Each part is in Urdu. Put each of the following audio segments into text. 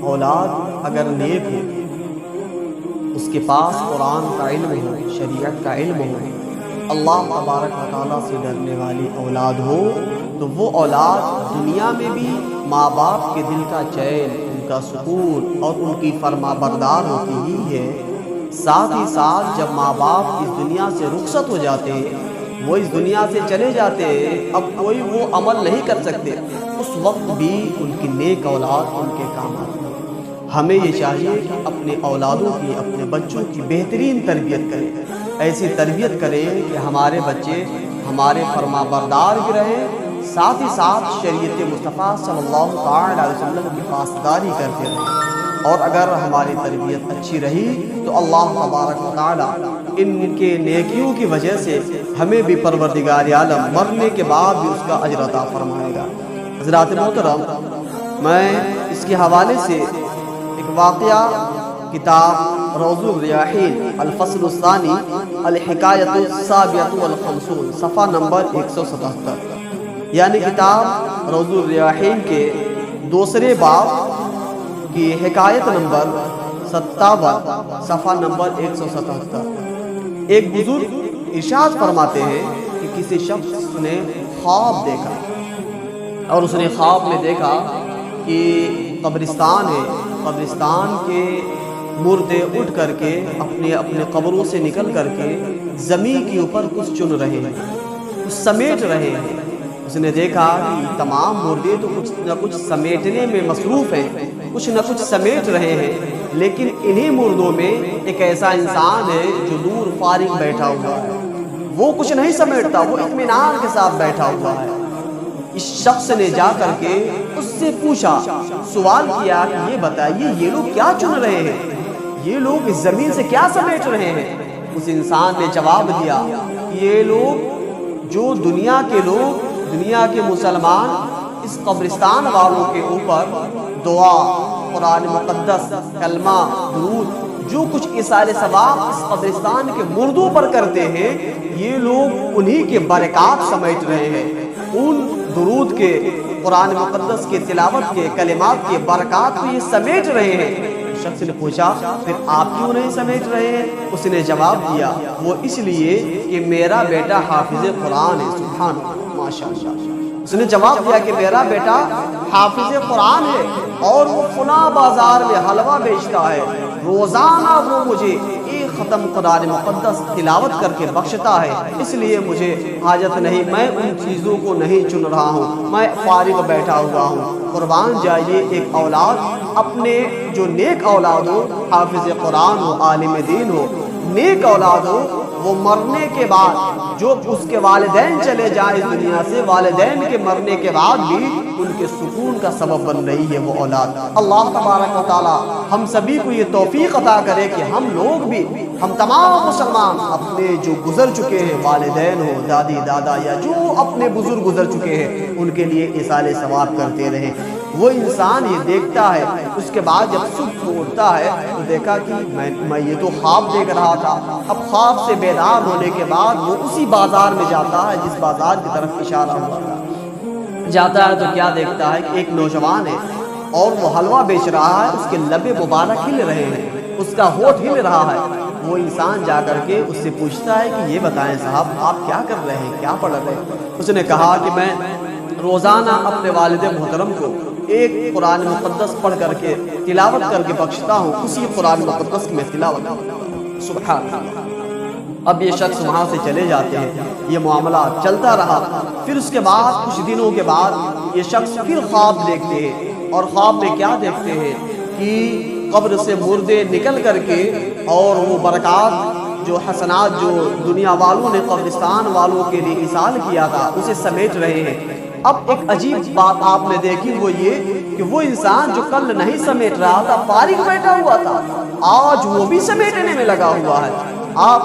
اولاد اگر نیک ہو، اس کے پاس قرآن کا علم ہو، شریعت کا علم ہو، اللہ تبارک و تعالیٰ سے ڈرنے والی اولاد ہو، تو وہ اولاد دنیا میں بھی ماں باپ کے دل کا چین، ان کا سکون اور ان کی فرما بردار ہوتی ہی ہے۔ ساتھ ہی ساتھ جب ماں باپ اس دنیا سے رخصت ہو جاتے ہیں، وہ اس دنیا سے چلے جاتے ہیں، اب کوئی وہ عمل نہیں کر سکتے، اس وقت بھی ان کی نیک اولاد ان کے کام آتی ہے۔ ہمیں یہ چاہیے کہ اپنے اولادوں کی، اپنے بچوں کی بہترین تربیت کریں، ایسی تربیت کریں کہ ہمارے بچے ہمارے فرما بردار بھی رہیں، ساتھ ہی ساتھ شریعت مصطفیٰ صلی اللہ تعالیٰ علیہ وسلم کی پاسداری کرتے رہیں۔ اور اگر ہماری تربیت اچھی رہی تو اللہ تبارک و تعالیٰ ان کے نیکیوں کی وجہ سے ہمیں بھی پروردگار عالم مرنے کے بعد بھی اس کا اجر عطا فرمائے گا۔ حضرات محترم، میں اس کے حوالے سے ایک واقعہ کتاب روض الریاحین الفصل الثانی الحکایۃ السابعۃ والخمسون صفحہ نمبر 177، یعنی کتاب روض الریاحین کے دوسرے باب کی حکایت نمبر 57 صفحہ نمبر 177۔ ایک بزرگ ارشاد فرماتے ہیں کہ کسی شخص نے خواب دیکھا، اور اس نے خواب میں دیکھا کہ قبرستان ہے، قبرستان کے مردے اٹھ کر کے اپنے قبروں سے نکل کر کے زمین کے اوپر کچھ چن رہے ہیں، کچھ سمیٹ رہے ہیں۔ اس نے دیکھا کہ تمام مردے تو کچھ نہ کچھ سمیٹنے میں مصروف ہیں، کچھ نہ کچھ سمیٹ رہے ہیں، لیکن انہی مردوں میں ایک ایسا انسان ہے جو دور فارغ بیٹھا ہوا ہے، وہ کچھ نہیں سمیٹتا، وہ اطمینان کے ساتھ بیٹھا ہوا ہے۔ اس شخص نے جا کر کے اس سے پوچھا، سوال کیا کہ یہ بتائیے یہ لوگ کیا چن رہے ہیں، یہ لوگ اس زمین سے کیا سمیٹ رہے ہیں؟ اس انسان نے جواب دیا کہ یہ لوگ جو دنیا کے لوگ، دنیا کے مسلمان اس قبرستان والوں کے اوپر دعا، قرآن مقدس، کلمہ، درود، جو کچھ ایثار ثواب اس قبرستان کے مردوں پر کرتے ہیں، یہ لوگ انہی کے برکات سمیٹ رہے ہیں، ان درود کے، قرآن مقدس کے تلاوت کے، کلمات کے برکات کو یہ سمیٹ رہے ہیں۔ شخص نے پوچھا پھر آپ کیوں نہیں سمیٹ رہے ہیں؟ اس نے جواب دیا وہ اس لیے کہ میرا بیٹا حافظ قرآن ہے۔ سبحان اللہ، ماشاءاللہ۔ اس نے جواب دیا کہ میرا بیٹا حافظ قرآن ہے اور وہ فلاں بازار میں حلوہ بیچتا ہے، روزانہ وہ مجھے ایک ختم قرآن مقدس تلاوت کر کے بخشتا ہے، اس لیے مجھے حاجت نہیں، میں ان چیزوں کو نہیں چن رہا ہوں، میں فارغ بیٹھا ہوا ہوں۔ قربان جائیے ایک اولاد اپنے جو نیک اولاد ہو، حافظ قرآن ہو، عالم دین ہو، نیک اولاد ہو، وہ مرنے کے بعد جو اس کے والدین چلے جائیں اس دنیا سے، والدین کے مرنے کے بعد بھی ان کے سکون کا سبب بن رہی ہے وہ اولاد۔ اللہ تبارک و تعالی ہم سبھی کو یہ توفیق عطا کرے کہ ہم لوگ بھی، ہم تمام مسلمان اپنے جو گزر چکے ہیں والدین ہو، دادی دادا، یا جو اپنے بزرگ گزر چکے ہیں، ان کے لیے ایصال ثواب کرتے رہیں۔ وہ انسان یہ دیکھتا ہے، اس کے بعد جب صبح کو اٹھتا ہے تو دیکھا کہ میں یہ تو خواب دیکھ رہا تھا۔ اب خواب سے بیدار ہونے کے بعد وہ اسی بازار میں جاتا ہے جس بازار کی طرف اشارہ ہوا تھا۔ جاتا ہے تو کیا دیکھتا ہے کہ ایک نوجوان ہے اور وہ حلوہ بیچ رہا ہے، اس کے لب مبارک ہل رہے ہیں، اس کا ہونٹ ہل رہا ہے۔ وہ انسان جا کر کے اس سے پوچھتا ہے کہ یہ بتائیں صاحب آپ کیا کر رہے ہیں، کیا پڑھ رہے ہیں؟ اس نے کہا کہ میں روزانہ اپنے والد محترم کو ایک قرآن مقدس پڑھ کر کے تلاوت کر کے بخشتا ہوں، اسی قرآن مقدس کی میں تلاوت کرتا ہوں۔ سبحان اللہ۔ اب یہ شخص وہاں سے چلے جاتے ہیں، یہ معاملہ چلتا رہا۔ پھر اس کے بعد کچھ دنوں کے بعد یہ شخص پھر خواب دیکھتے ہیں، اور خواب میں کیا دیکھتے ہیں کہ قبر سے مردے نکل کر کے اور وہ برکات جو حسنات جو دنیا والوں نے قبرستان والوں کے لیے ایصال کیا تھا اسے سمیٹ رہے ہیں۔ اب ایک عجیب بات آپ نے دیکھی، وہ یہ کہ وہ انسان جو کل نہیں سمیٹ رہا تھا، فارغ بیٹھا ہوا تھا، آج وہ بھی سمیٹنے میں لگا ہوا ہے۔ آپ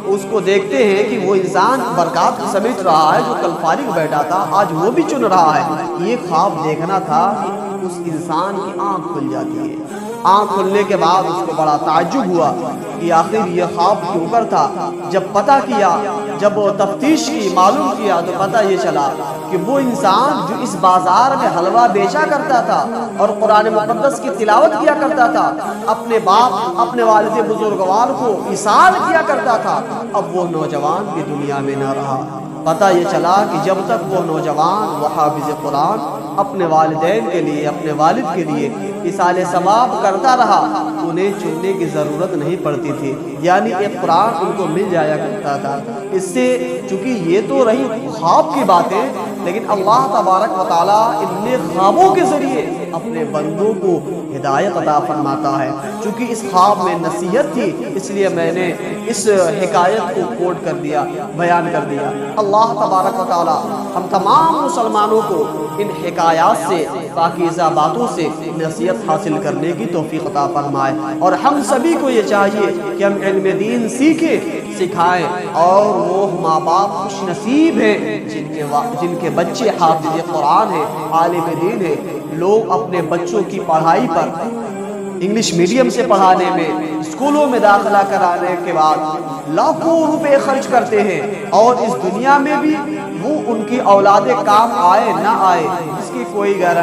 اس کو دیکھتے ہیں کہ وہ انسان برکات کو سمیٹ رہا ہے، جو کل فارغ بیٹھا تھا آج وہ بھی چن رہا ہے۔ یہ خواب دیکھنا تھا کہ اس انسان کی آنکھ کھل جاتی ہے۔ آنکھ کھلنے کے بعد اس کو بڑا تعجب ہوا کہ آخر یہ خواب کیوں کر تھا۔ جب پتہ کیا، جب تفتیش کی، معلوم کیا تو پتہ یہ چلا کہ وہ انسان جو اس بازار میں حلوہ بیچا کرتا تھا اور قرآن مقدس کی تلاوت کیا کرتا تھا، اپنے باپ اپنے والد بزرگوار کو ایثار کیا کرتا تھا، اب وہ نوجوان بھی دنیا میں نہ رہا۔ پتہ یہ چلا کہ جب تک وہ نوجوان وہ حافظ قرآن اپنے والدین کے لیے، اپنے والد کے لیے ایصال ثواب کرتا رہا، انہیں چننے کی ضرورت نہیں پڑتی تھی، یعنی ایک قرآن ان کو مل جایا کرتا تھا۔ اس سے چونکہ یہ تو رہی خواب کی باتیں، لیکن اللہ تبارک و تعالیٰ اتنے خوابوں کے ذریعے اپنے بندوں کو ہدایت عطا فرماتا ہے۔ چونکہ اس خواب میں نصیحت تھی، اس لیے میں نے اس حکایت کو کوٹ کر دیا، بیان کر دیا۔ اللہ تبارک و تعالیٰ ہم تمام مسلمانوں کو ان حکایات سے، پاکیزہ باتوں سے نصیحت حاصل کرنے کی توفیق عطا فرمائے، اور ہم سبھی کو یہ چاہیے کہ ہم علم دین سیکھیں، سکھائیں، اور وہ ماں باپ خوش نصیب ہیں جن کے بچے حافظ قرآن ہیں، عالم دین ہیں۔ لوگ اپنے بچوں کی پڑھائی پر انگلش میڈیم سے پڑھانے میں، اسکولوں میں داخلہ کرانے کے بعد لاکھوں روپے خرچ کرتے ہیں، اور اس دنیا میں بھی وہ ان کی اولادیں کام آئے نہ آئے اس کی کوئی گارنٹی